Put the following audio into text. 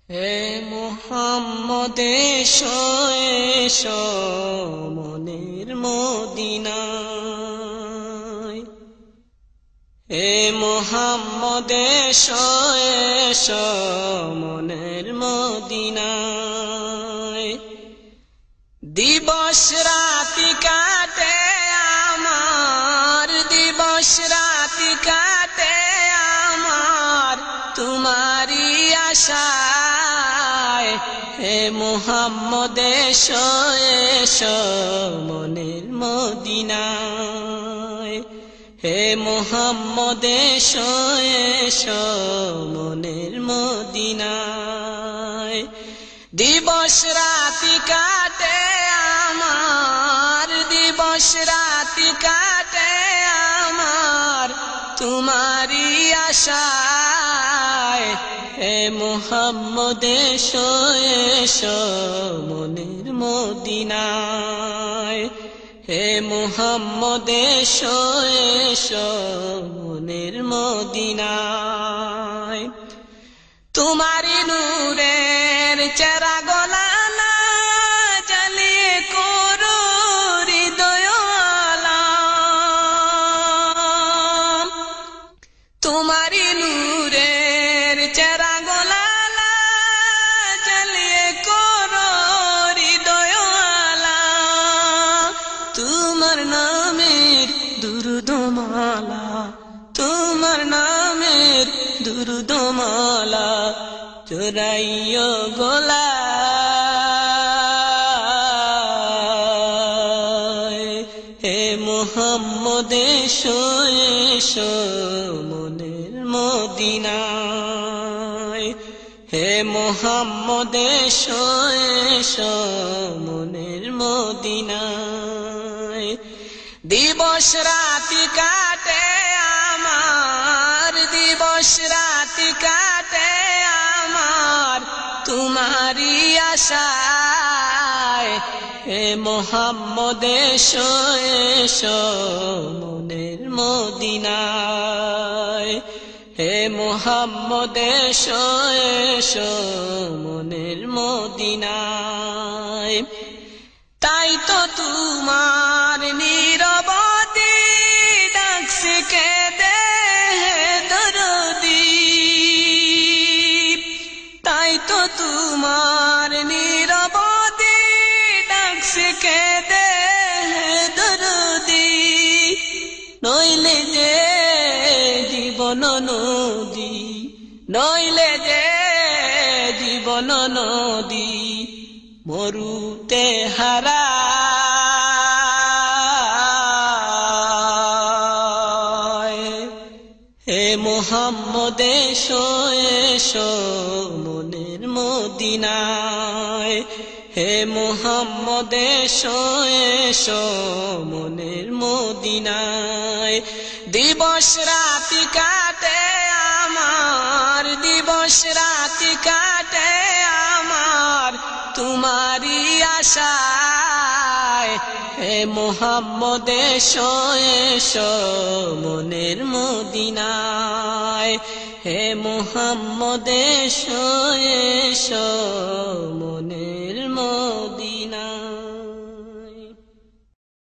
হে মুহাম্মদ এসো এসো মনের মদিনায়। হে মুহাম্মদ এসো এসো মনের মদিনায়। দিবস রাতি কাটে আমার, দিবস রাতি কাটে আমার তোমারি আশায়। হে মুহাম্মদ এসো এসো মনের মদিনায়। হে মুহাম্মদ এসো এসো মনের মদিনায়। দিবস রাতি কাটে আমার, দিবস রাতি কাটে আমার তোমারি আশায়। হে মুহাম্মদ এসো এসো মনের মদিনায়। হে মুহাম্মদ এসো এসো মনের মদিনায়। তোমারি নূরের চেরাগলা জ্বালিয়ে করো হৃদয় আলাম। তোমারি নূরের চেরাগলা জ্বালিয়ে করো হৃদয় আলাম। তোমার নামের দুরুদমালা, তোমার নামের দুরুদমালা চোরাইও গলায়। হে মুহাম্মদ এসো এসো মনের মদিনায়। হে মুহাম্মদ এসো এসো মনের মদিনায়। দিবস রাতি কাটে আমার, দিবস রাতি কাটে আমার তোমারি আশায়। হে মুহাম্মদ এসো এসো মনের মদিনায়। হে মুহাম্মদ এসো এসো মনের মদিনায়। তাই তো তোমার নীরবতা ডাকছে কেঁদে দরদী। তাই তো তোমার নীরবতা ডাকছে কেঁদে দরদী। নইলে যে জীবন নদী, নইলে যে জীবন নদী মরুতে হারায়। হে মুহাম্মদ এসো এসো মনের মদিনায়। হে মুহাম্মদ এসো এসো মনের মদিনায়। দিবস রাতি কাটে আমার, দিবস রাতি কাটে আমার তোমারি আশায়। হে মুহাম্মদ এসো এসো মনের মদিনায়। হে মুহাম্মদ এসো এসো মনের মদিনায়।